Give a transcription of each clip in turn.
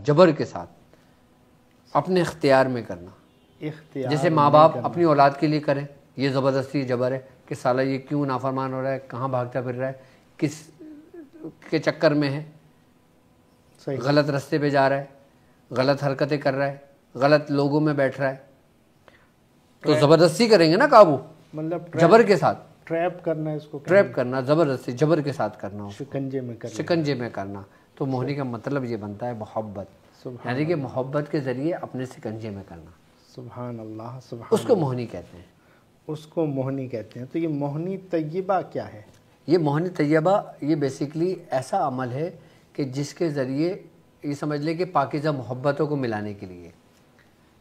جبر کے ساتھ اپنے اختیار میں کرنا، جیسے ماں باپ اپنی اولاد کے لیے کریں، یہ زبردستی جبر ہے کہ سالہ یہ کیوں نافرمان ہو رہا ہے، کہاں بھاگتا پھر رہا ہے، کس کے چکر میں ہے، غلط راستے پہ جا رہا ہے، غلط حرکتیں کر رہا ہے، غلط لوگوں میں بیٹھ رہا ہے، تو زبردستی کریں گے نا قابو، مطلب جبر کے ساتھ ٹریپ کرنا، اس کو ٹریپ کرنا، زبردستی جبر کے ساتھ کرنا، شکنجے میں کرنا، شکنجے میں کرنا. تو موہنی کا مطلب یہ بنتا ہے محبت، یعنی کہ محبت کے ذریعے اپنے شکنجے میں کرنا. سبحان اللہ، سبحان اس کو موہنی کہتے ہیں. اس کو موہنی کہتے ہیں. تو یہ موہنی طیبہ کیا ہے؟ یہ موہنی طیبہ یہ بیسیکلی ایسا عمل ہے کہ جس کے ذریعے یہ سمجھ لیں کہ پاکیزہ محبتوں کو ملانے کے لیے.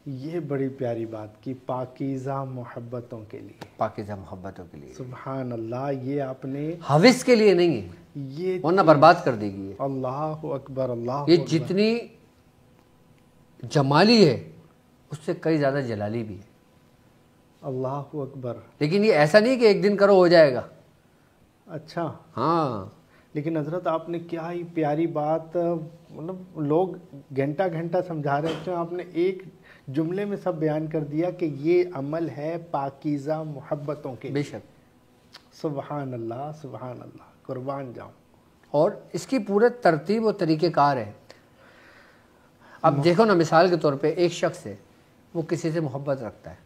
یہ بڑی پیاری بات کی، پاکیزہ محبتوں کے لیے، پاکیزہ محبتوں کے لیے. سبحان اللہ. یہ آپ نے حوث کے لیے نہیں ہے، یہ ورنہ برباد کر دے گی. اللہ اکبر، اللہ یہ جتنی جمالی ہے اس سے کئی زیادہ جلالی بھی ہے. اللہ اکبر. لیکن یہ ایسا نہیں کہ ایک دن کرو ہو جائے گا. اچھا. ہاں لیکن حضرت آپ نے کیا ہی پیاری بات، مطلب لوگ گھنٹہ گھنٹہ سمجھا رہے تھے، آپ نے ایک جملے میں سب بیان کر دیا کہ یہ عمل ہے پاکیزہ محبتوں کے. بے شک. سبحان اللہ، سبحان اللہ، قربان جاؤں. اور اس کی پورے ترتیب و طریقہ کار ہے. اب دیکھو نا، مثال کے طور پہ ایک شخص ہے، وہ کسی سے محبت رکھتا ہے،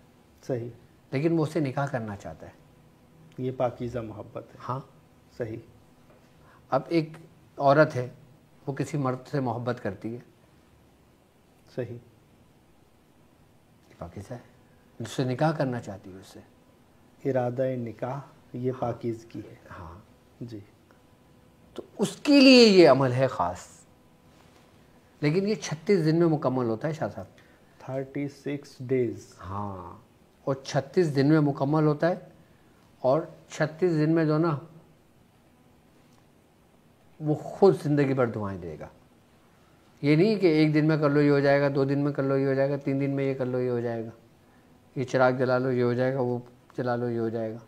صحیح، لیکن وہ اسے نکاح کرنا چاہتا ہے. یہ پاکیزہ محبت ہے. ہاں صحیح. اب ایک عورت ہے، وہ کسی مرد سے محبت کرتی ہے، صحیح، پاکیزہ ہے، جس سے نکاح کرنا چاہتی ہے، اس سے ارادہ نکاح، یہ پاکیزگی ہے. ہاں جی. تو اس کے لیے یہ عمل ہے خاص. لیکن یہ 36 دن میں مکمل ہوتا ہے شاہ صاحب. 36 days. ہاں، اور 36 دن میں مکمل ہوتا ہے. اور 36 دن میں جو نا وہ خود زندگی بھر دعائیں دے گا. یہ نہیں کہ ایک دن میں کر لو یہ ہو جائے گا، 2 دن میں کر لو یہ ہو جائے گا، 3 دن میں یہ کر لو یہ ہو جائے گا، یہ چراغ جلا لو یہ ہو جائے گا، وہ جلا لو یہ ہو جائے گا.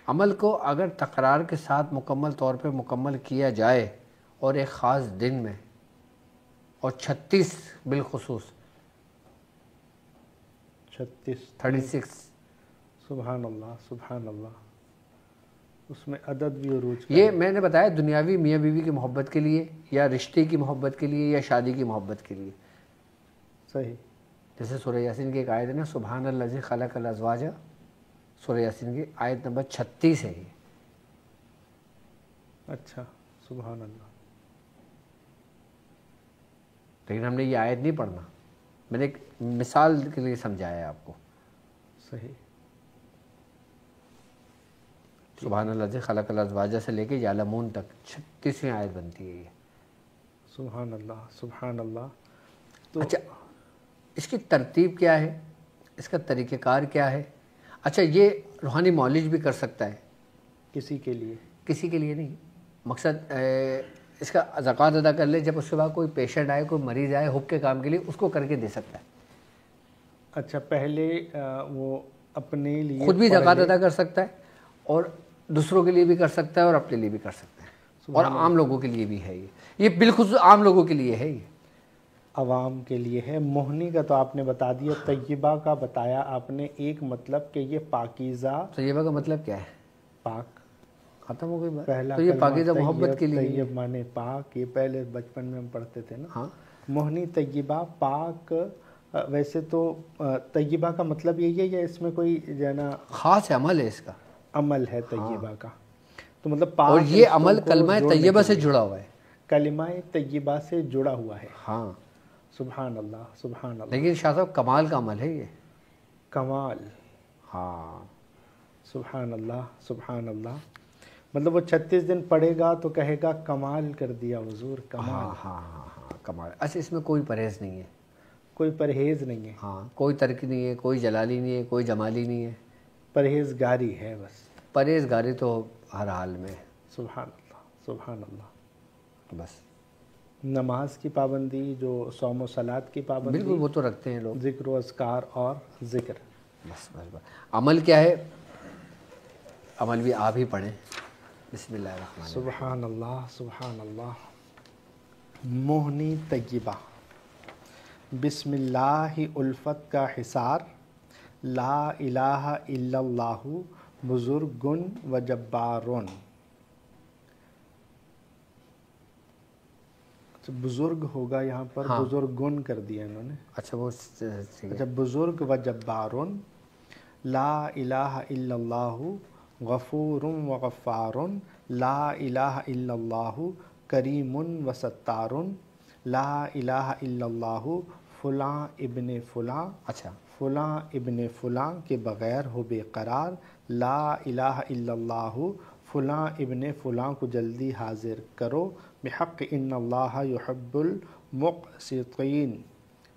عمل کو اگر تکرار کے ساتھ مکمل طور پہ مکمل کیا جائے اور ایک خاص دن میں، اور 36 بالخصوص 36. سبحان اللہ، سبحان اللہ. اس میں عدد بھی عروج کا. یہ میں نے بتایا دنیاوی میاں بیوی کی محبت کے لیے، یا رشتے کی محبت کے لیے، یا شادی کی محبت کے لیے. صحیح. جیسے سورہ یاسین کی ایک آیت ہے نا، سبحان الذی خلق الازواج، سورہ یاسین کی آیت نمبر 36 ہے یہ. اچھا. سبحان اللہ. لیکن ہم نے یہ آیت نہیں پڑھنا، میں نے ایک مثال کے لیے سمجھایا ہے آپ کو. صحیح. سبحان الذی خلق الازواج سے لے کے یعلمون تک 36ویں آیت بنتی ہے یہ. سبحان اللہ، سبحان اللہ. تو اچھا، اس کی ترتیب کیا ہے، اس کا طریقہ کار کیا ہے؟ اچھا، یہ روحانی معالج بھی کر سکتا ہے کسی کے لیے؟ کسی کے لیے نہیں. مقصد اس کا زکوٰۃ ادا کر لے، جب اس کے بعد کوئی پیشنٹ آئے، کوئی مریض آئے حب کے کام کے لیے، اس کو کر کے دے سکتا ہے. اچھا، پہلے وہ اپنے لیے خود بھی زکوٰۃ ادا کر سکتا ہے، اور دوسروں کے لیے بھی کر سکتا ہے، اور اپنے لیے بھی کر سکتا ہے. اور عام لوگوں کے لیے بھی ہے یہ بالخصوص عام لوگوں کے لیے ہے. یہ عوام کے لیے ہے. موہنی کا تو آپ نے بتا دیا، طیبہ کا بتایا آپ نے ایک مطلب کہ یہ پاکیزہ. طیبہ کا مطلب کیا ہے؟ پاک. ختم ہو گئی بات. پہلا تو یہ کلمہ پاکیزہ محبت کے لیے. طیب مانے پاک، یہ پہلے بچپن میں ہم پڑھتے تھے نا. ہاں. موہنی طیبہ پاک. ویسے تو طیبہ کا مطلب یہی ہے، یا اس میں کوئی جو ہے نا خاص عمل ہے اس کا؟ عمل ہے طیبہ کا. تو مطلب پاک، اور یہ عمل کلمہ طیبہ سے جڑا ہوا ہے. کلمہ طیبہ سے جڑا ہوا ہے. ہاں. سبحان اللہ، سبحان اللہ. لیکن شاہ صاحب کمال کا عمل ہے یہ. کمال. ہاں. سبحان اللہ، سبحان اللہ. مطلب وہ 36 دن پڑھے گا تو کہے گا کمال کر دیا حضور، کمال. ہاں ہاں ہاں ہاں، کمال. اچھا، اس میں کوئی پرہیز نہیں ہے. کوئی پرہیز نہیں ہے. ہاں، کوئی ترک نہیں ہے، کوئی جلالی نہیں ہے، کوئی جمالی نہیں ہے. پرہیزگاری ہے بس. پرہیزگاری تو ہر حال میں. سبحان اللہ، سبحان اللہ. بس نماز کی پابندی، جو صوم و صلات کی پابندی، بالکل وہ تو رکھتے ہیں لوگ. ذکر و اذکار اور ذکر. بس بس بس. عمل کیا ہے؟ عمل بھی آپ ہی پڑھیں. بسم اللہ الرحمن الرحیم. سبحان اللہ، سبحان اللہ. موہنی طیبہ بسم اللہ الفت کا حصار، لا الہ الا اللہ بزرگن و جبارن۔ بزرگ ہوگا یہاں پر، بزرگن کر دیا انہوں نے۔ اچھا وہ اچھا بزرگ و جبارن، لا الہ الا اللہ غفور و غفار، لا الہ الا اللہ کریم و ستار، لا الہ الا اللہ فلاں ابن فلاں، اچھا فلاں ابن فلاں کے بغیر ہو بے قرار، لا الہ الا اللہ فلاں ابن فلاں کو جلدی حاضر کرو، بحق ان اللہ یحب المقسطین،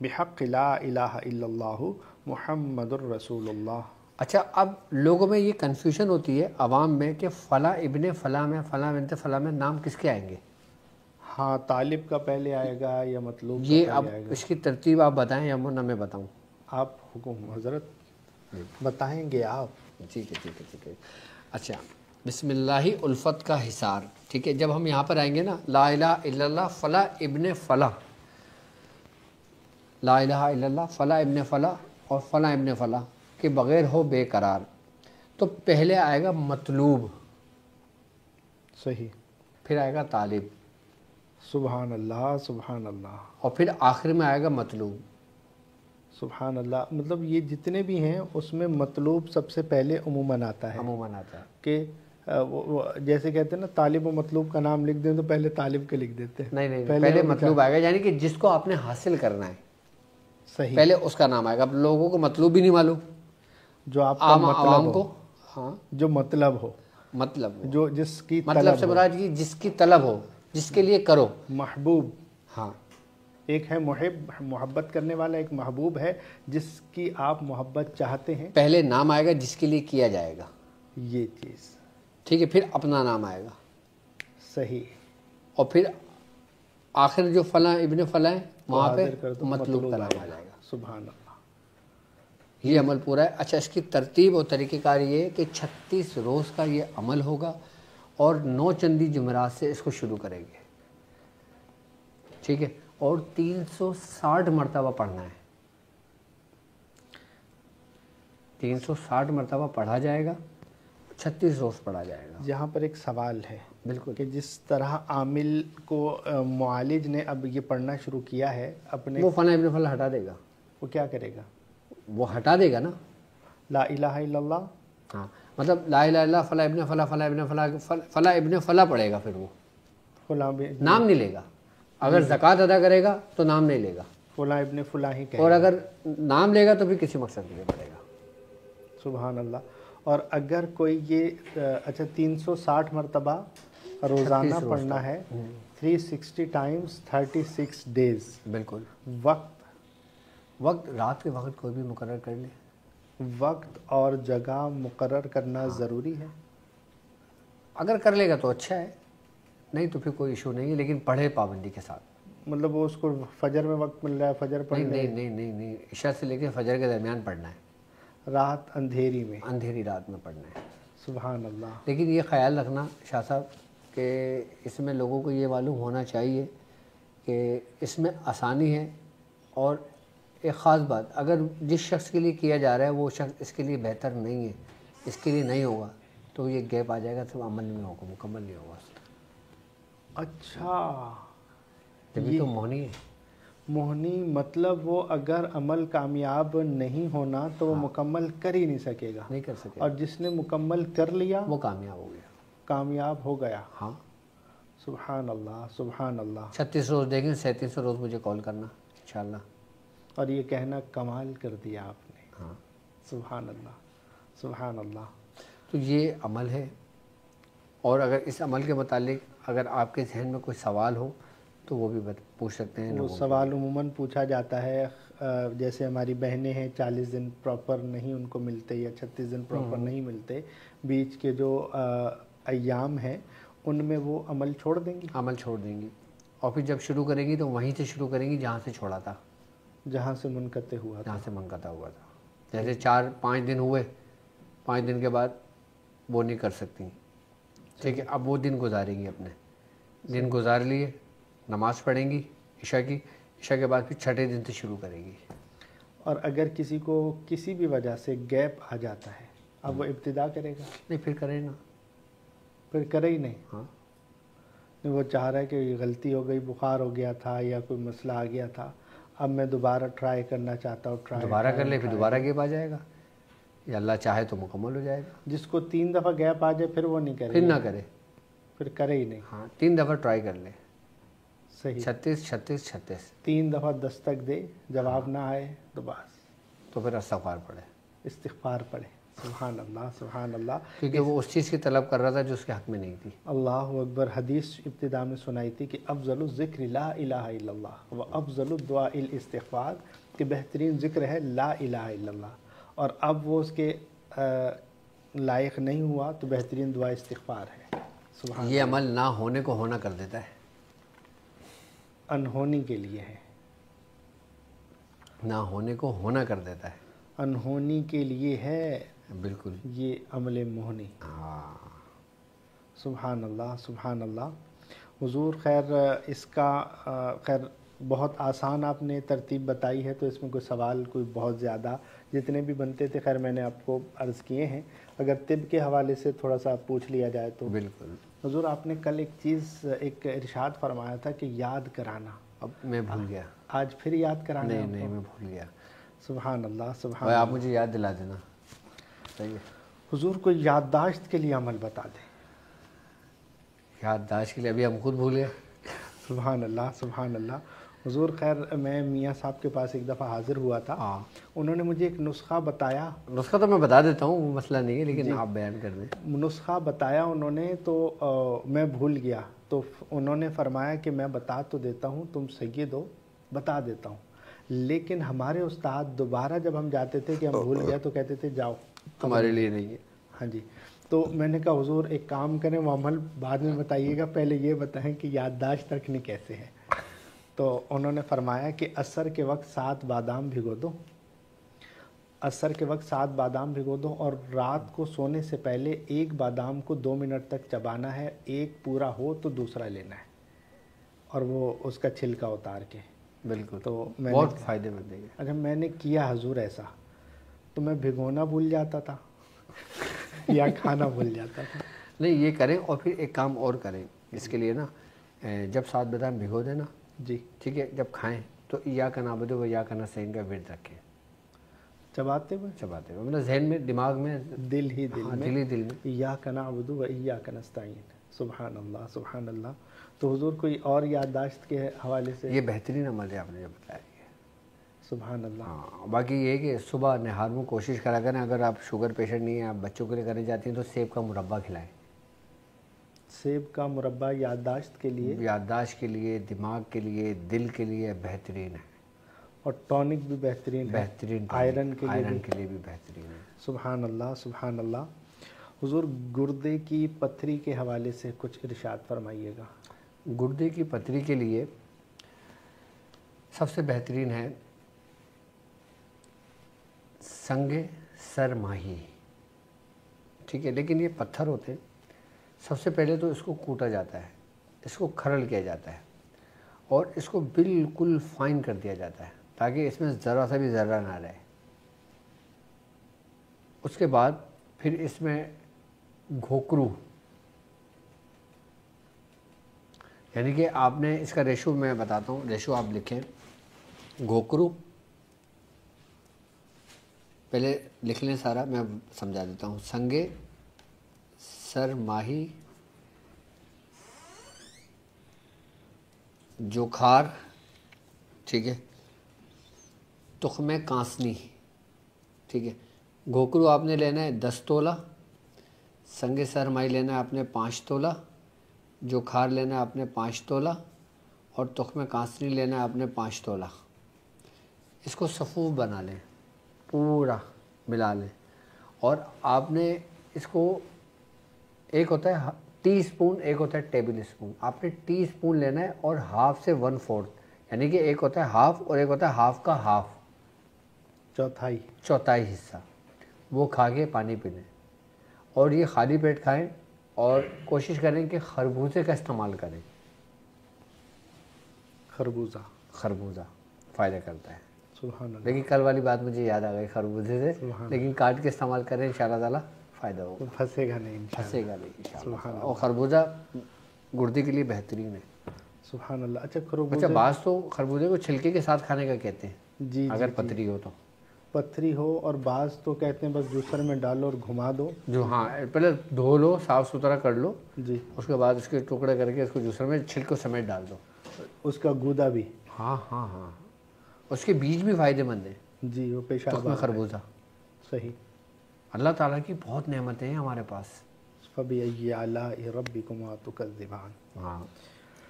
بحق لا الہ الا اللہ محمد الرسول اللہ۔ اچھا اب لوگوں میں یہ کنفیوژن ہوتی ہے عوام میں کہ فلاں ابن فلاں میں، فلاں بنت فلاں میں نام کس کے آئیں گے؟ ہاں طالب کا پہلے آئے گا یا مطلوب کا یہ پہلے اب آئے گا؟ اس کی ترتیب آپ بتائیں یا نہ میں بتاؤں؟ آپ حکم حضرت بتائیں گے آپ؟ ٹھیک ہے ٹھیک ہے ٹھیک ہے۔ اچھا بسم اللہ الفت کا حصار، ٹھیک ہے، جب ہم یہاں پر آئیں گے نا، لا الہ الا اللہ فلاں ابن فلاں، لا الہ الا اللہ فلاں ابن فلاں اور فلاں ابن فلاں کے بغیر ہو بے قرار، تو پہلے آئے گا مطلوب، صحیح، پھر آئے گا طالب، سبحان اللہ سبحان اللہ اور پھر آخر میں آئے گا مطلوب۔ سبحان اللہ، مطلب یہ جتنے بھی ہیں اس میں مطلوب سب سے پہلے عموماً آتا ہے، عموماً آتا ہے کہ جیسے کہتے ہیں نا طالب و مطلوب کا نام لکھ دیں تو پہلے طالب کے لکھ دیتے ہیں، نہیں پہلے مطلوب آئے گا، یعنی کہ جس کو آپ نے حاصل کرنا ہے صحیح، پہلے اس کا نام آئے گا۔ اب لوگوں کو مطلوب بھی نہیں معلوم، جو آپ کا مطلب عوام ہو، کو، ہاں جو مطلب ہو، مطلب ہو، جو جس کی مطلب سے طلب ہو، مراد کی جس کی طلب ہو، جس کے لیے کرو، محبوب، ہاں ایک ہے محب، محبت کرنے والا، ایک محبوب ہے جس کی آپ محبت چاہتے ہیں، پہلے نام آئے گا جس کے لیے کیا جائے گا، یہ چیز ٹھیک ہے، پھر اپنا نام آئے گا، صحیح، اور پھر آخر جو فلاں ابن فلاں ہے وہاں پہ حاضر کر دو، مطلوب کا نام آ جائے گا۔ سبحان اللہ۔ یہ عمل پورا ہے۔ اچھا اس کی ترتیب اور طریقہ کار یہ ہے کہ 36 روز کا یہ عمل ہوگا اور 9 چندی جمعرات سے اس کو شروع کریں گے، ٹھیک ہے، اور 360 مرتبہ پڑھنا ہے، 360 مرتبہ پڑھا جائے گا، 36 روز پڑھا جائے گا۔ یہاں پر ایک سوال ہے بالکل کہ جس طرح عامل کو معالج نے اب یہ پڑھنا شروع کیا ہے اپنے، وہ فلاں ابن فلاں ہٹا دے گا، وہ کیا کرے گا؟ وہ ہٹا دے گا نا، لا الہ الا اللہ، ہاں مطلب لا الہ الا اللہ فلاں ابن فلاں، فلاں ابن فلاں، فلاں ابن فلاں پڑھے گا، پھر وہ فلاں نام نہیں لے گا۔ اگر زکوٰۃ ادا کرے گا تو نام نہیں لے گا، فلاں ابن فلاں ہی کہے اور گا۔ اگر نام لے گا تو پھر کسی مقصد کے لیے پڑھے گا۔ سبحان اللہ۔ اور اگر کوئی یہ اچھا 360 مرتبہ روزانہ پڑھنا ہے، 360 ٹائمز 36 ڈیز، بالکل، وقت رات کے وقت کوئی بھی مقرر کر لے، وقت اور جگہ مقرر کرنا ضروری ہے۔ اگر کر لے گا تو اچھا ہے، نہیں تو پھر کوئی ایشو نہیں ہے، لیکن پڑھے پابندی کے ساتھ۔ مطلب وہ اس کو فجر میں وقت مل رہا ہے، فجر پڑھ لے، نہیں، عشاء سے لے کے فجر کے درمیان پڑھنا ہے، رات اندھیری میں، اندھیری رات میں پڑھنا ہے۔ سبحان اللہ۔ لیکن یہ خیال رکھنا شاہ صاحب کہ اس میں لوگوں کو یہ معلوم ہونا چاہیے کہ اس میں آسانی ہے، اور ایک خاص بات، اگر جس شخص کے لیے کیا جا رہا ہے وہ شخص اس کے لیے بہتر نہیں ہے، اس کے لیے نہیں ہوگا تو یہ گیپ آ جائے گا، تو عمل میں ہوگا، مکمل نہیں ہوگا۔ اچھا، جبھی تو مونی ہے، موہنی مطلب وہ اگر عمل کامیاب نہیں ہونا تو وہ مکمل کر ہی نہیں سکے گا، نہیں کر سکے، اور جس نے مکمل کر لیا وہ کامیاب ہو گیا، کامیاب ہو گیا۔ ہاں۔ سبحان اللہ سبحان اللہ۔ 36 روز دیکھیں، 37 روز مجھے کال کرنا انشاءاللہ۔ اور یہ کہنا کمال کر دیا آپ نے، ہاں سبحان اللہ سبحان اللہ۔ تو یہ عمل ہے، اور اگر اس عمل کے متعلق اگر آپ کے ذہن میں کوئی سوال ہو تو وہ بھی پوچھ سکتے ہیں۔ وہ سوال عموماً پوچھا جاتا ہے، جیسے ہماری بہنیں ہیں 40 دن پراپر نہیں ان کو ملتے، یا 36 دن پراپر نہیں ملتے، بیچ کے جو ایام ہیں ان میں وہ عمل چھوڑ دیں گی، عمل چھوڑ دیں گی، اور پھر جب شروع کریں گی تو وہیں سے شروع کریں گی جہاں سے چھوڑا تھا، جہاں سے منقطع ہوا تھا، جہاں سے منقطع ہوا تھا۔ جیسے 4-5 دن ہوئے، 5 دن کے بعد وہ نہیں کر سکتی، ٹھیک ہے، اب وہ دن گزاریں گی، اپنے دن گزار لیے، نماز پڑھیں گی عشاء کی، عشاء کے بعد پھر چھٹے دن سے شروع کرے گی. اور اگر کسی کو کسی بھی وجہ سے گیپ آ جاتا ہے اب وہ ابتدا کرے گا؟ نہیں پھر کرے نا. پھر کرے ہی نہیں. ہاں نہیں، وہ چاہ رہا ہے کہ یہ غلطی ہو گئی، بخار ہو گیا تھا یا کوئی مسئلہ آ گیا تھا، اب میں دوبارہ ٹرائی کرنا چاہتا ہوں. دوبارہ کر لے، پھر دوبارہ گیپ آ جائے گا، یا اللہ چاہے تو مکمل ہو جائے گا. جس کو 3 دفعہ گیپ آ جائے پھر وہ نہیں کرے، پھر نہ کرے، پھر کرے ہی نہیں. ہاں 3 دفعہ ٹرائی کر لے. صحیح. 36 36 36 3 دفعہ دستک دے، جواب نہ آئے تو بس تو پھر استغفار پڑھے، استغفار پڑھے. سبحان اللہ سبحان اللہ. کیونکہ وہ اس چیز کی طلب کر رہا تھا جو اس کے حق میں نہیں تھی. اللہ اکبر. حدیث ابتدا میں سنائی تھی کہ افضل الذکر لا الہ الا اللہ و افضل الدعاء الاستغفار، کہ بہترین ذکر ہے لا الہ الا اللہ، اور اب وہ اس کے لائق نہیں ہوا تو بہترین دعا استغفار ہے. سبحان یہ عمل نہ ہونے کو ہونا کر دیتا ہے، انہونی کے لیے ہے، نہ ہونے کو ہونا کر دیتا ہے. انہونی کے لیے ہے بالکل یہ عمل موہنی. ہاں. سبحان اللہ سبحان اللہ. حضور خیر اس کا خیر بہت آسان آپ نے ترتیب بتائی ہے، تو اس میں کوئی سوال کوئی بہت زیادہ جتنے بھی بنتے تھے خیر میں نے آپ کو عرض کیے ہیں. اگر طب کے حوالے سے تھوڑا سا پوچھ لیا جائے تو بالکل. حضور آپ نے کل ایک چیز ایک ارشاد فرمایا تھا کہ یاد کرانا. اب میں بھول گیا. آج پھر یاد کرانا؟ نہیں میں بھول گیا. سبحان اللہ سبحان اللہ. اللہ. آپ مجھے یاد دلا دینا. صحیح ہے. حضور کو یادداشت کے لیے عمل بتا دیں. یادداشت کے لیے ابھی ہم خود بھول گئے. سبحان اللہ سبحان اللہ. حضور خیر میں میاں صاحب کے پاس ایک دفعہ حاضر ہوا تھا، انہوں نے مجھے ایک نسخہ بتایا. نسخہ تو میں بتا دیتا ہوں، وہ مسئلہ نہیں ہے، لیکن آپ بیان کر دیں. نسخہ بتایا انہوں نے تو میں بھول گیا، تو انہوں نے فرمایا کہ میں بتا تو دیتا ہوں، تم سید ہو بتا دیتا ہوں، لیکن ہمارے استاد دوبارہ جب ہم جاتے تھے کہ ہم بھول گیا تو کہتے تھے جاؤ تمہارے لیے نہیں ہے. ہاں جی. تو میں نے کہا حضور ایک کام کریں، وہ عمل بعد میں بتائیے گا، پہلے یہ بتائیں کہ یادداشت رکھنی کیسے ہے. تو انہوں نے فرمایا کہ عصر کے وقت 7 بادام بھگو دو، عصر کے وقت 7 بادام بھگو دو، اور رات کو سونے سے پہلے ایک بادام کو 2 منٹ تک چبانا ہے، ایک پورا ہو تو دوسرا لینا ہے، اور وہ اس کا چھلکا اتار کے. بالکل. تو میں بہت فائدے مند ہے. اچھا میں نے کیا حضور ایسا، تو میں بھگونا بھول جاتا تھا یا کھانا بھول جاتا تھا. نہیں یہ کریں، اور پھر ایک کام اور کریں اس کے لیے نا، جب 7 بادام بھگو دیں نا، جی ٹھیک ہے، جب کھائیں تو ایاک نعبد و ایاک نستعین کا ورد رکھیں. چباتے ہوئے مطلب ذہن میں، دماغ میں، دل ہی دل میں ایاک نعبد و ایاک نستعین. سبحان اللہ سبحان اللہ. تو حضور کوئی اور یادداشت کے حوالے سے؟ یہ بہترین عمل ہے آپ نے جو بتایا ہے. سبحان اللہ. ہاں. باقی یہ ہے کہ صبح نہار میں کوشش کرا کریں، اگر آپ شوگر پیشنٹ نہیں ہیں، آپ بچوں کے لیے کرنے جاتی ہیں، تو سیب کا مربع کھلائیں. سیب کا مربع یادداشت کے لیے، یادداشت کے لیے، دماغ کے لیے، دل کے لیے بہترین ہے، اور ٹونک بھی بہترین ہے، بہترین. آئرن کے لیے بھی بہترین ہے. سبحان اللہ سبحان اللہ. حضور گردے کی پتھری کے حوالے سے کچھ ارشاد فرمائیے گا. گردے کی پتھری کے لیے سب سے بہترین ہے سنگ سر ماہی. ٹھیک ہے، لیکن یہ پتھر ہوتے ہیں. سب سے پہلے تو اس کو کوٹا جاتا ہے، اس کو کھرل کیا جاتا ہے، اور اس کو بالکل فائن کر دیا جاتا ہے تاکہ اس میں ذرا سا بھی ذرہ نہ رہے. اس کے بعد پھر اس میں گھوکرو، یعنی کہ آپ نے اس کا ریشو میں بتاتا ہوں، ریشو آپ لکھیں. گھوکرو پہلے لکھ لیں سارا، میں سمجھا دیتا ہوں. سنگے سر ماہی، جوکھار، ٹھیک ہے، تخم کانسنی، ٹھیک ہے. گھوکرو آپ نے لینا ہے 10 تولہ، سنگ سر ماہی لینا ہے آپ نے 5 تولہ، جوکھار لینا ہے آپ نے 5 تولہ، اور تخم کانسنی لینا ہے آپ نے 5 تولہ. اس کو صفوف بنا لیں، پورا ملا لیں، اور آپ نے اس کو، ایک ہوتا ہے ٹی اسپون، ایک ہوتا ہے ٹیبل اسپون. آپ نے ٹی اسپون لینا ہے اور ہاف سے 1/4، یعنی کہ ایک ہوتا ہے ہاف اور ایک ہوتا ہے ہاف کا ہاف، چوتھائی حصہ، وہ کھا کے پانی پی لیں. اور یہ خالی پیٹ کھائیں، اور کوشش کریں کہ خربوزے کا استعمال کریں. خربوزہ فائدہ کرتا ہے. سبحان اللہ. لیکن کل والی بات مجھے یاد آ گئی خربوزے سے, لیکن کاٹ کے استعمال کریں انشاءاللہ تعالیٰ فائدہ ہوگا. پھنسے گا نہیں پھنسے گا نہیں انشاءاللہ. اور خربوزہ گردے کے لیے بہترین ہے. سبحان اللہ. اچھا بعض تو خربوزے کو چھلکے کے ساتھ کھانے کا کہتے ہیں جی, اگر پتری ہو تو. پتھری ہو, اور بعض تو کہتے ہیں بس جوسر میں ڈالو اور گھما دو. جو ہاں پہلے دھو لو, صاف ستھرا کر لو جی, اس کے بعد اس کے ٹکڑے کر کے اس کو جوسر میں چھلکو سمیت ڈال دو. اس کا گودا بھی. ہاں ہاں ہاں, اس کے بیج بھی فائدہ مند ہیں. جی, وہ پیشاب تخم خربوزہ. صحیح. اللہ تعالیٰ کی بہت نعمتیں ہیں ہمارے پاس. فَبِأَيِّ آلَاءِ رَبِّكُمَا تُكَذِّبَانِ. ہاں,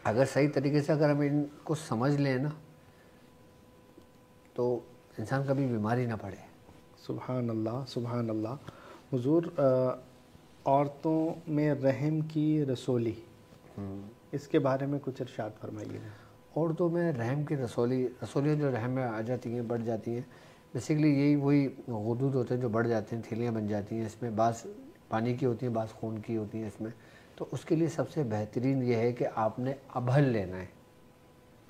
اگر صحیح طریقے سے اگر ہم ان کو سمجھ لیں نا تو انسان کبھی بیماری نہ پڑے. سبحان اللہ, سبحان اللہ. حضور, عورتوں میں رحم کی رسولی, اس کے بارے میں کچھ ارشاد فرمائیے. عورتوں میں رحم کی رسولیاں جو رحم میں آ جاتی ہیں, بڑھ جاتی ہیں, بیسیکلی یہی وہی غدود ہوتے ہیں جو بڑھ جاتے ہیں, تھیلیاں بن جاتی ہیں. اس میں بعض پانی کی ہوتی ہیں, بعض خون کی ہوتی ہیں اس میں. تو اس کے لیے سب سے بہترین یہ ہے کہ آپ نے ابہل لینا ہے.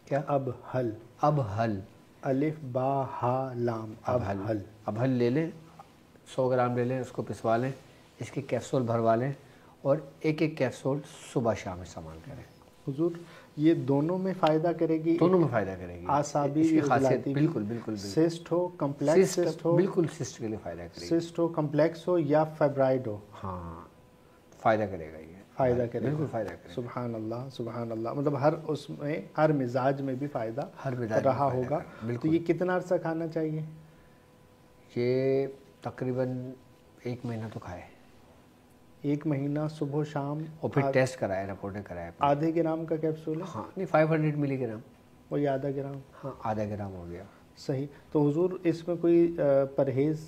کیا؟ ابہل. الف با ہا لام, ابہل. ابہل لے لیں, 100 گرام لے لیں, اس کو پسوا لیں, اس کے کیپسول بھروا لیں اور ایک ایک کیپسول صبح شام استعمال کریں. حضور, یہ دونوں میں فائدہ کرے گی؟ دونوں میں فائدہ کرے گی. اعصابی اس کی خاصیت بالکل بالکل سسٹ ہو, کمپلیکس سسٹ ہو, بالکل سسٹ کے لیے فائدہ کرے گی. سسٹ ہو, کمپلیکس ہو یا فائبرائڈ ہو, ہاں فائدہ کرے گا. یہ فائدہ کرے گا, بالکل فائدہ کرے گا. سبحان اللہ, سبحان اللہ. مطلب ہر اس میں, ہر مزاج میں بھی فائدہ رہا ہوگا. تو یہ کتنا عرصہ کھانا چاہیے؟ یہ تقریباً 1 مہینہ تو کھائے. 1 مہینہ صبح شام, اور پھر ٹیسٹ کرائے, رپورٹیں کرائے. آدھے گرام کا کیپسول ہے؟ ہاں نہیں, 500 ملی گرام. وہی آدھا گرام. ہاں آدھا گرام ہو گیا. صحیح. تو حضور اس میں کوئی پرہیز؟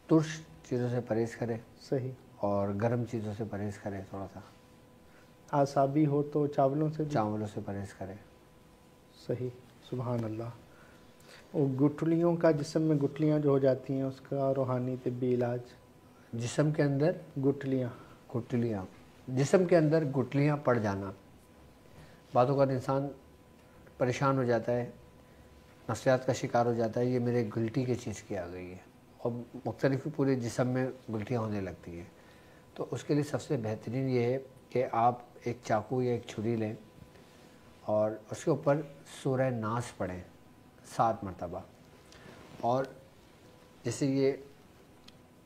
ترش چیزوں سے پرہیز کرے. صحیح. اور گرم چیزوں سے پرہیز کرے تھوڑا سا. اعصابی ہو تو چاولوں سے پرہیز کرے. صحیح. سبحان اللہ. وہ گٹھلیوں کا, جسم میں گٹھلیاں جو ہو جاتی ہیں, اس کا روحانی طبی علاج. جسم کے اندر گٹھلیاں جسم کے اندر گٹھلیاں پڑ جانا, بعض اوقات انسان پریشان ہو جاتا ہے, نفسیات کا شکار ہو جاتا ہے, یہ میرے گلٹی کی چیز کی آ گئی ہے, اور مختلف پورے جسم میں گلٹیاں ہونے لگتی ہیں. تو اس کے لیے سب سے بہترین یہ ہے کہ آپ ایک چاقو یا ایک چھری لیں اور اس کے اوپر سورہ ناس پڑھیں 7 مرتبہ. اور جیسے یہ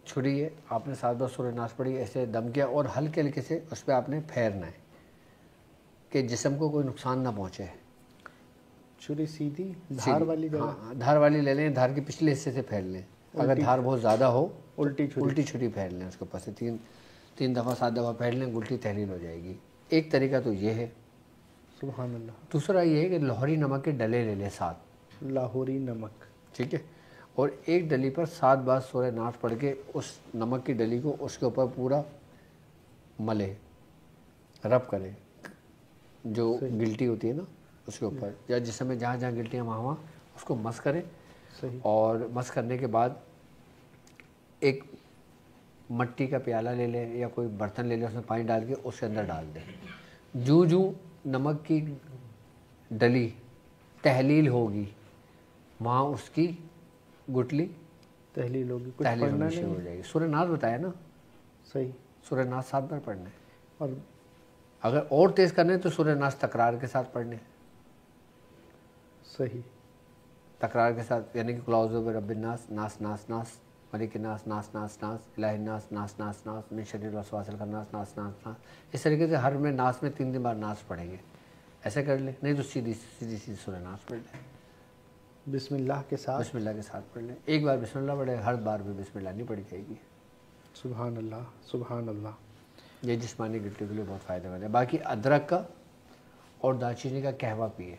چھری ہے, آپ نے 7 بار سورہ ناس پڑھی, ایسے دم کیا اور ہلکے ہلکے سے اس پہ آپ نے پھیرنا ہے کہ جسم کو کوئی نقصان نہ پہنچے. چھری سیدھی دھار والی جگہ؟ ہاں دھار والی لے لیں, دھار کے پچھلے حصے سے پھیر لیں. اگر دھار بہت زیادہ ہو الٹی چھری پھیر لیں, اس کے اوپر سے 3 دفعہ 7 دفعہ پھیر لیں, گلٹی تحلیل ہو جائے گی. ایک طریقہ تو یہ ہے. سبحان اللہ. دوسرا یہ ہے کہ لاہوری نمک کے ڈلے لے لیں 7. لاہوری نمک, ٹھیک ہے, اور ایک ڈلی پر 7 بار سورہ ناس پڑھ کے اس نمک کی ڈلی کو اس کے اوپر پورا ملے, رب کرے, جو گلٹی ہوتی ہے نا اس کے اوپر, یا جسم میں جہاں جہاں گلٹیاں وہاں اس کو مس کریں. اور مس کرنے کے بعد ایک مٹی کا پیالہ لے لیں یا کوئی برتن لے لیں, اس میں پانی ڈال کے اس کے اندر ڈال دیں. جو نمک کی ڈلی تحلیل ہوگی وہاں اس کی گٹلی تحلیل ہوگی, تحلیل ہونی شروع ہو جائے گی. سورہ ناس بتایا نا. صحیح. سورہ ناس 7 بار پڑھنا ہے, اور اگر اور تیز کرنے تو سورہ ناس تکرار کے ساتھ پڑھنے. صحیح. تکرار کے ساتھ, یعنی کہ قل اعوذ برب الناس, ناس ناس ناس, ملک الناس, ناس ناس ناس, الہ الناس, ناس ناس ناس, من شر الوسواس الخناس, ناس ناس ناس. اس طریقے سے ہر میں ناس میں 3 بار ناس پڑھیں گے. ایسے کر لیں, نہیں تو سیدھی سورہ ناس پڑھ لیں. بسم اللہ کے ساتھ پڑھ لیں. ایک بار بسم اللہ پڑھیں, ہر بار بھی بسم اللہ نہیں پڑھی جائے گی. سبحان اللہ, سبحان اللہ. یہ جسمانی گلٹی کے لیے بہت فائدہ مند ہے. باقی ادرک کا اور دارچینی کا قہوہ پیے.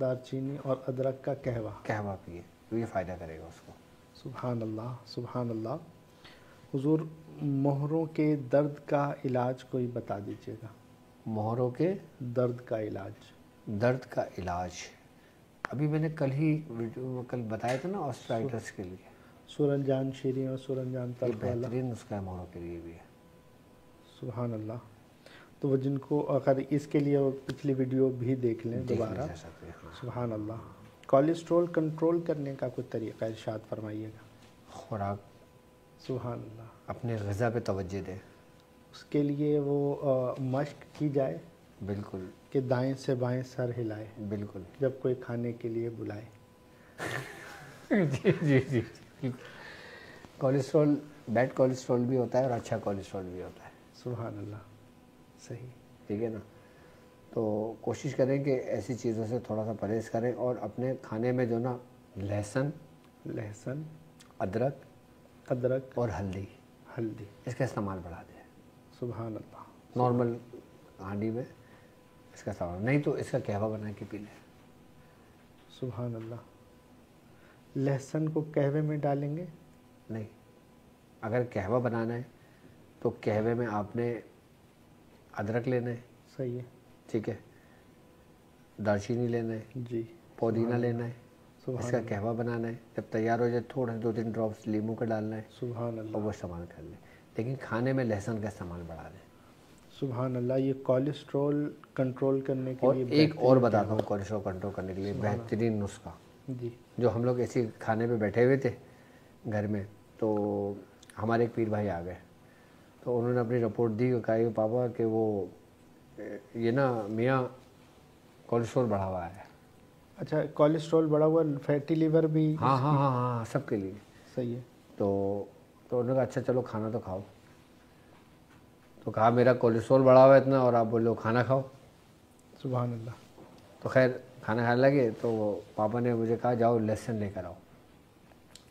دارچینی اور ادرک کا قہوہ پیے, تو یہ فائدہ کرے گا اس کو. سبحان اللہ, سبحان اللہ. حضور, مہروں کے درد کا علاج کوئی بتا دیجیے گا. مہروں کے درد کا علاج ابھی میں نے کل بتایا تھا نا, آسٹرائٹس کے لیے سورنجان شیریں اور سورنجان تلخ والا بہترین نسخہ ہے مہروں کے لیے بھی ہے. سبحان اللہ. تو وہ جن کو اگر اس کے لیے پچھلی ویڈیو بھی دیکھ لیں دوبارہ. سبحان اللہ. کولیسٹرول کنٹرول کرنے کا کوئی طریقہ ارشاد فرمائیے گا. خوراک. سبحان اللہ. اپنے غذا پہ توجہ دے. اس کے لیے وہ مشق کی جائے. بالکل. کہ دائیں سے بائیں سر ہلائے. بالکل. جب کوئی کھانے کے لیے بلائے. جی جی جی. کولیسٹرول بیڈ کولیسٹرول بھی ہوتا ہے اور اچھا کولیسٹرول بھی ہوتا ہے. سبحان اللہ. صحیح. ٹھیک ہے نا. تو کوشش کریں کہ ایسی چیزوں سے تھوڑا سا پرہیز کریں اور اپنے کھانے میں جو نا لہسن ادرک اور ہلدی اس کا استعمال بڑھا دیں. سبحان اللہ. نارمل ہانڈی میں اس کا استعمال, نہیں تو اس کا قہوہ بنا کے پی لیں. سبحان اللہ. لہسن کو قہوے میں ڈالیں گے؟ نہیں, اگر قہوہ بنانا ہے تو قہوے میں آپ نے ادرک لینا ہے. صحیح ہے. ٹھیک ہے. دارچینی لینا ہے. جی. پودینہ لینا ہے. اس کا قہوہ بنانا ہے. جب تیار ہو جائے تھوڑا 2-3 ڈراپس لیموں کا ڈالنا ہے. سبحان اللہ. اور وہ استعمال کر لیں. لیکن کھانے میں لہسن کا استعمال بڑھا دیں. سبحان اللہ. یہ کولیسٹرول کنٹرول کرنے کے لیے. اور ایک اور بتاتا ہوں کولیسٹرول کنٹرول کرنے کے لیے بہترین نسخہ. جی. جو ہم لوگ ایسے کھانے پہ بیٹھے ہوئے تھے گھر میں, تو ہمارے ایک پیر بھائی آ گئے, تو انہوں نے اپنی رپورٹ دی, کہا کہ پاپا کہ وہ یہ نا میاں کولیسٹرول بڑھا ہوا ہے. اچھا, کولیسٹرول بڑھا ہوا, فیٹی لیور بھی. ہاں ہاں ہاں ہاں سب کے لیے. صحیح ہے. تو انہوں نے کہا اچھا چلو کھانا تو کھاؤ. تو کہا میرا کولیسٹرول بڑھا ہوا ہے اتنا اور آپ بولو کھانا کھاؤ. سبحان اللہ. تو خیر کھانا کھانے لگے تو پاپا نے مجھے کہا جاؤ لہسن لے کر آؤ.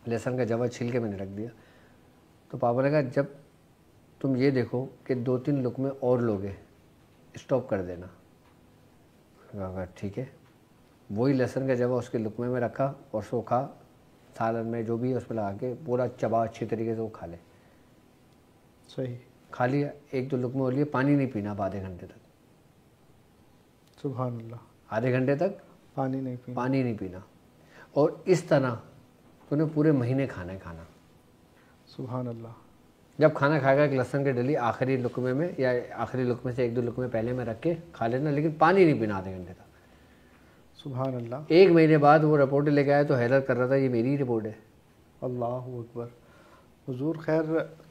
لہسن کا جوا چھیل کے میں نے رکھ دیا. تو پاپا نے کہا جب تم یہ دیکھو کہ 2-3 لقمے اور لوگے اسٹاپ کر دینا. کہا ٹھیک ہے. وہی لہسن کا جوا اس کے لقمے میں رکھا اور سو کھا, سالن میں جو بھی اس پہ لگا کے پورا چبا اچھی طریقے سے وہ کھا لے. صحیح. کھا لیا 1-2 لقمے اور لیے. پانی نہیں پینا اب آدھے گھنٹے تک. سبحان اللہ. آدھے گھنٹے تک پانی نہیں پینا. اور اس طرح تو نے پورے مہینے کھانا ہے کھانا. سبحان اللہ. جب کھانا کھائے گا ایک لہسن کی ڈلی آخری لقمے میں یا آخری لقمے سے 1-2 لقمے پہلے میں رکھ کے کھا لینا, لیکن پانی نہیں پینا آدھے گھنٹے تک. سبحان اللہ. 1 مہینے بعد وہ رپورٹ لے کے آیا تو حیرت کر رہا تھا یہ میری ہی رپورٹ ہے. اللہ اکبر. حضور خیر,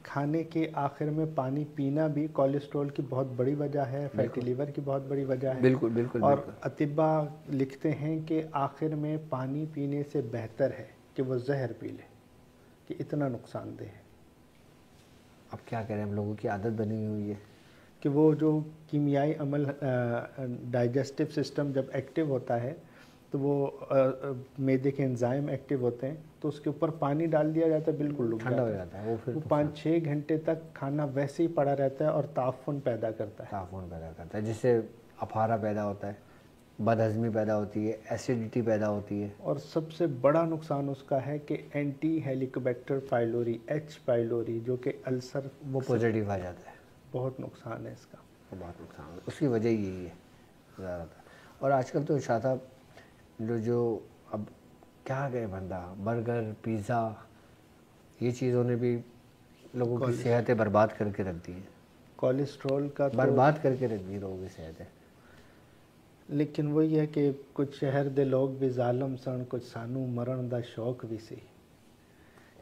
کھانے کے آخر میں پانی پینا بھی کولیسٹرول کی بہت بڑی وجہ ہے, فیٹی لیور کی بہت بڑی وجہ ہے. بالکل بالکل. اور اطباء لکھتے ہیں کہ آخر میں پانی پینے سے بہتر ہے کہ وہ زہر پی لے, کہ اتنا نقصان دہ ہے. اب کیا کریں, ہم لوگوں کی عادت بنی ہوئی ہے کہ وہ جو کیمیائی عمل ڈائجسٹو سسٹم جب ایکٹیو ہوتا ہے تو وہ معدے کے انزائم ایکٹیو ہوتے ہیں, تو اس کے اوپر پانی ڈال دیا جاتا ہے, بالکل ٹھنڈا ہو جاتا ہے. وہ 5-6 گھنٹے تک کھانا ویسے ہی پڑا رہتا ہے اور تعفن پیدا کرتا ہے. جس سے اپھارا پیدا ہوتا ہے, بد ہضمی پیدا ہوتی ہے, ایسیڈیٹی پیدا ہوتی ہے. اور سب سے بڑا نقصان اس کا ہے کہ اینٹی ہیلیکوبیکٹر پائلوری, ایچ پائلوری, جو کہ السر وہ پازیٹیو آ جاتا ہے. بہت نقصان ہے اس کا. بہت نقصان ہے. اس کی وجہ یہی ہے زیادہ تر. اور آج کل تو شاہ صاحب جو اب کیا گئے بندہ, برگر پیزا یہ چیزوں نے بھی لوگوں کی صحتیں برباد کر کے رکھ دی ہیں. کولیسٹرول کا برباد کر کے رکھ دی لوگوں کی صحتیں. لیکن وہی ہے کہ کچھ شہر دے لوگ بھی ظالم سن, کچھ سانو مرن دا شوق بھی سی,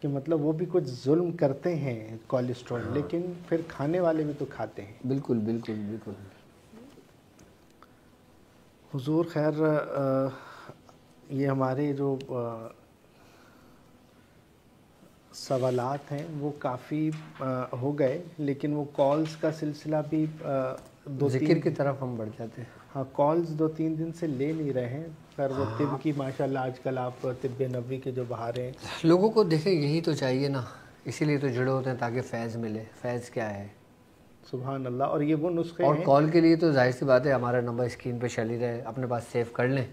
کہ مطلب وہ بھی کچھ ظلم کرتے ہیں کولیسٹرول, لیکن پھر کھانے والے بھی تو کھاتے ہیں. بالکل بالکل بالکل. حضور خیر, یہ ہمارے جو سوالات ہیں وہ کافی ہو گئے, لیکن وہ کالز کا سلسلہ بھی ذکر کی طرف ہم بڑھ جاتے ہیں. ہاں, کالز 2-3 دن سے لے نہیں رہے ہیں. خیر وہ طب کی ماشاءاللہ آج کل آپ طب نبوی کے جو بہاریں ہیں, لوگوں کو دیکھیں یہی تو چاہیے نا, اسی لیے تو جڑے ہوتے ہیں تاکہ فیض ملے. فیض کیا ہے؟ سبحان اللہ. اور یہ وہ نسخے اور ہیں. کال کے لیے تو ظاہر سی بات ہے ہمارا نمبر اسکرین پہ چل ہی رہے, اپنے پاس سیو کر لیں,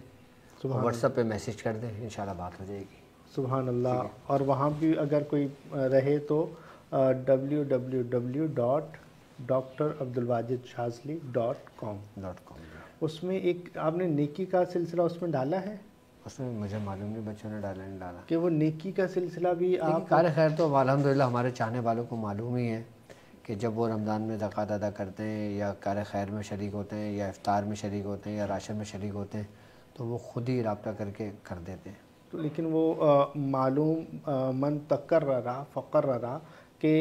واٹس ایپ پہ میسیج کر دیں, انشاءاللہ بات ہو جائے گی. سبحان اللہ. اور وہاں بھی اگر کوئی رہے تو www.drabdulwajidshazli.com. اس میں ایک آپ نے نیکی کا سلسلہ اس میں ڈالا ہے. اس میں مجھے معلوم نہیں بچوں نے ڈالا نہیں ڈالا کہ وہ نیکی کا سلسلہ بھی آپ کار خیر. تو الحمدللہ ہمارے چاہنے والوں کو معلوم ہی ہے کہ جب وہ رمضان میں زکوٰۃ ادا کرتے ہیں یا کار خیر میں شریک ہوتے ہیں یا افطار میں شریک ہوتے ہیں یا راشن میں شریک ہوتے ہیں تو وہ خود ہی رابطہ کر کے کر دیتے ہیں. تو لیکن وہ معلوم من تقرر فقرر کہ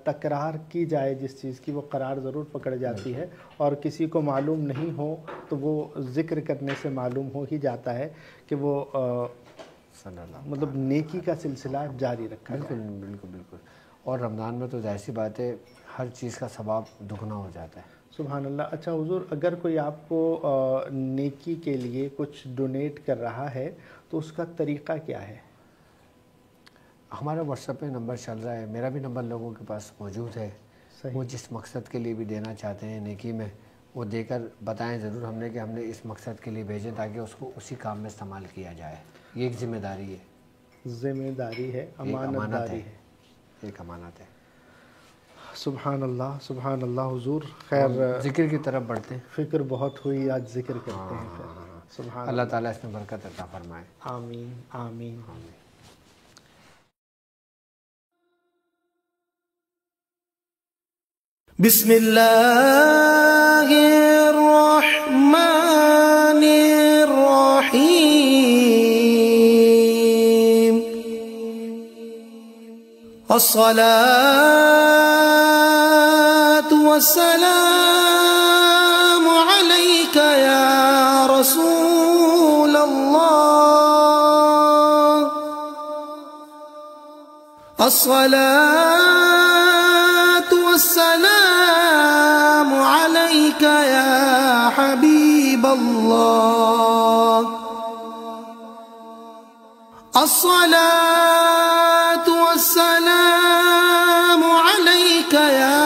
تکرار کی جائے جس چیز کی وہ قرار ضرور پکڑ جاتی ہے، اور کسی کو معلوم نہیں ہو تو وہ ذکر کرنے سے معلوم ہو ہی جاتا ہے کہ وہ مطلب نیکی کا سلسلہ جاری رکھا جائے. بالکل بالکل. اور رمضان میں تو ظاہر سی بات ہے ہر چیز کا ثواب دگنا ہو جاتا ہے. سبحان اللہ. اچھا حضور، اگر کوئی آپ کو نیکی کے لیے کچھ ڈونیٹ کر رہا ہے تو اس کا طریقہ کیا ہے؟ ہمارا واٹس ایپ پہ نمبر چل رہا ہے، میرا بھی نمبر لوگوں کے پاس موجود ہے. وہ جس مقصد کے لیے بھی دینا چاہتے ہیں نیکی میں وہ دے کر بتائیں ضرور ہم نے کہ ہم نے اس مقصد کے لیے بھیجیں تاکہ اس کو اسی کام میں استعمال کیا جائے. یہ ایک ذمہ داری ہے، ذمہ داری ہے، امانت داری ہے، ایک امانت ہے. سبحان اللہ سبحان اللہ. حضور خیر ذکر کی طرف بڑھتے ہیں. فکر بہت ہوئی، آج ذکر کرتے ہیں. سبحان اللہ تعالیٰ اس میں برکت عطا فرمائے. آمین آمین. بسم اللہ الرحمن الرحیم. الصلاة والسلام علیک یا رسول اللہ. الصلاة والسلام علیک یا حبیب اللہ. الصلاة والسلام علیک یا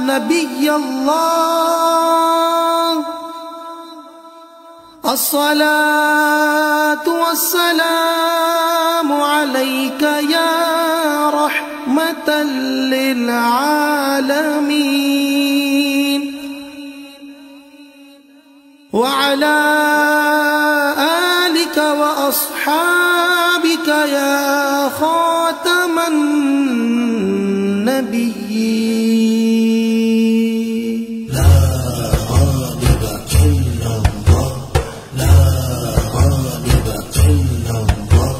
نبی اللہ. الصلاة والسلام علیک یا رحمة للعالمین. وعلى آلك وأصحابك يا خاتم النبيين. لا غالب إلا الله، لا غالب إلا الله،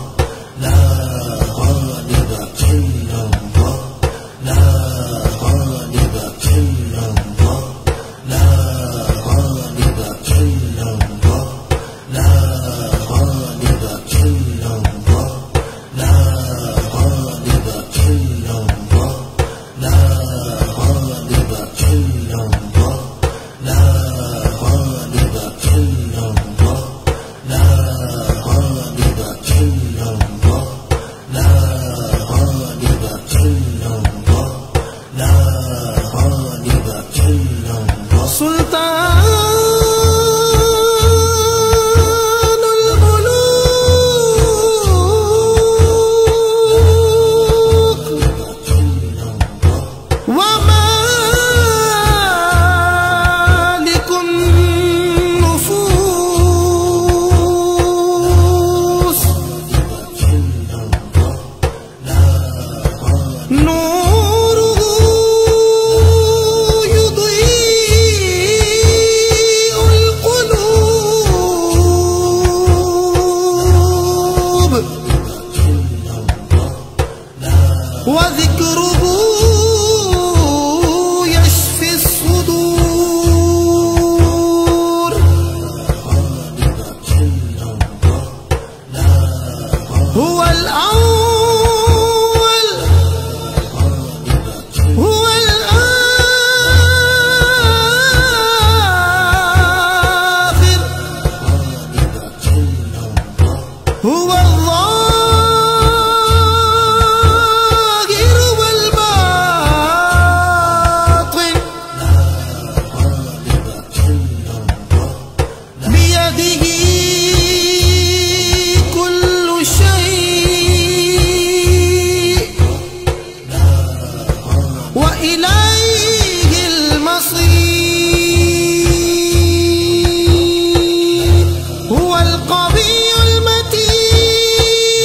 لا غالب إلا الله، لا غالب إلا الله، لا غالب إلا الله، لا غالب إلا الله، لا غالب إلا الله، لا غالب إلا الله، لا غالب إلا الله، لا غالب إلا الله، لا غالب إلا الله، لا غالب إلا الله. سلطان وذكره يشفي الصدور. هو الأول هو الآخر هو وإليه المصير. هو القوي المتين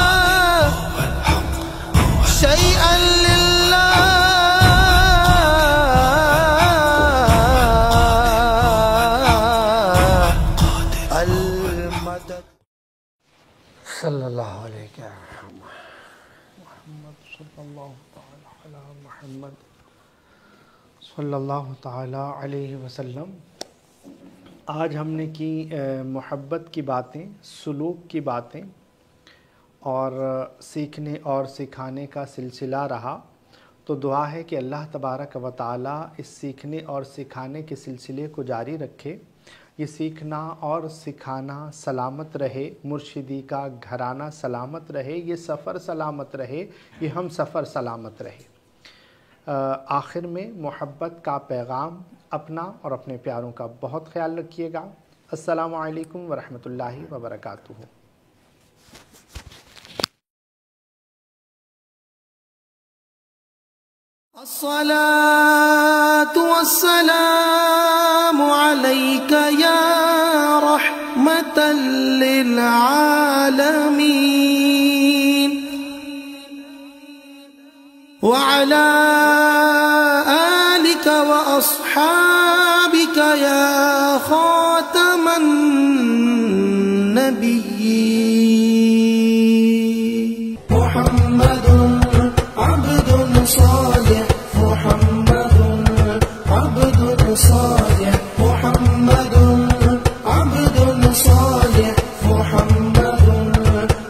کیا محمد صلی اللہ تعالی علی محمد صلی اللہ تعالی علیہ وسلم. آج ہم نے کی محبت کی باتیں، سلوک کی باتیں اور سیکھنے اور سکھانے کا سلسلہ رہا. تو دعا ہے کہ اللہ تبارک و تعالی اس سیکھنے اور سکھانے کے سلسلے کو جاری رکھے. یہ سیکھنا اور سکھانا سلامت رہے، مرشدی کا گھرانہ سلامت رہے، یہ سفر سلامت رہے، یہ ہم سفر سلامت رہے. آخر میں محبت کا پیغام اپنا اور اپنے پیاروں کا بہت خیال رکھیے گا. السلام علیکم ورحمۃ اللہ وبرکاتہ. الصلاة والسلام عليك يا رحمة للعالمين وعلى آلك وأصحابك يا خاتم النبيين. محمد عبد صالح، محمد عبد صالح، محمد عبد صالح، محمد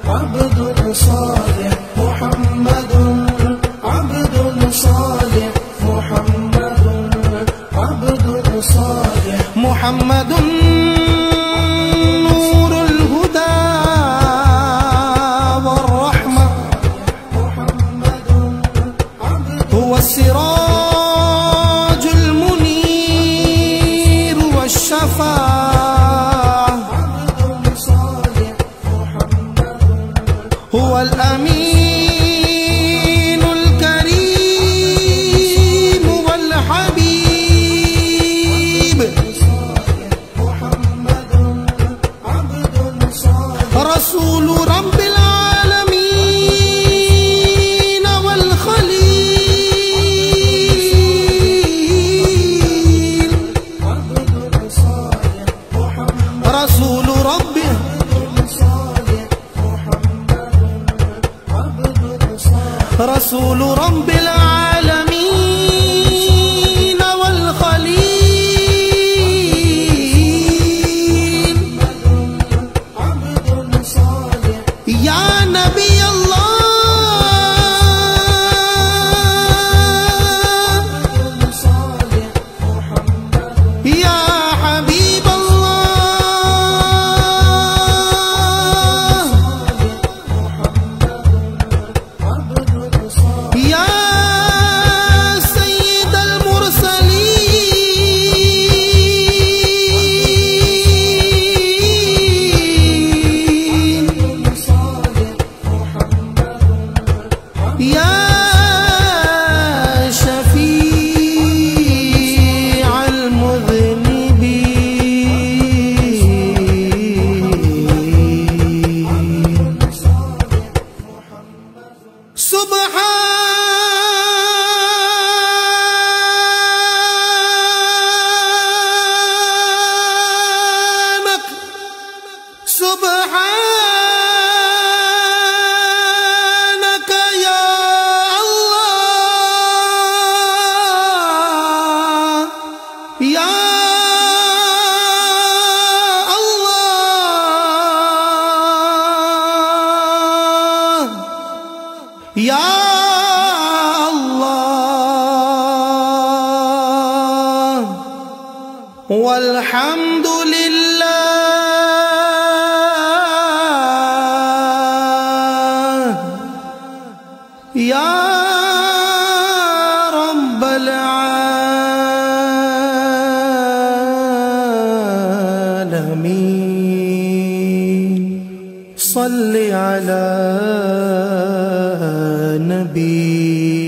عبد صالح، محمد عبد صالح، محمد عبد صالح. محمد نور الهدى والرحمة، هو السراج المنير والشفاعة، هو الأمين الكريم والحبيب، رسول رب العالمين والخليل، رسول رب رسول رب العالمين والخليل. يا نبي الله، يا حبيب الله، يا سيد المرسلين، يا شفيع المذنبين. سبحانك سبحانك يا الله، يا الله، يا الله، والحمد لله يا رب العالمين. صل على نبي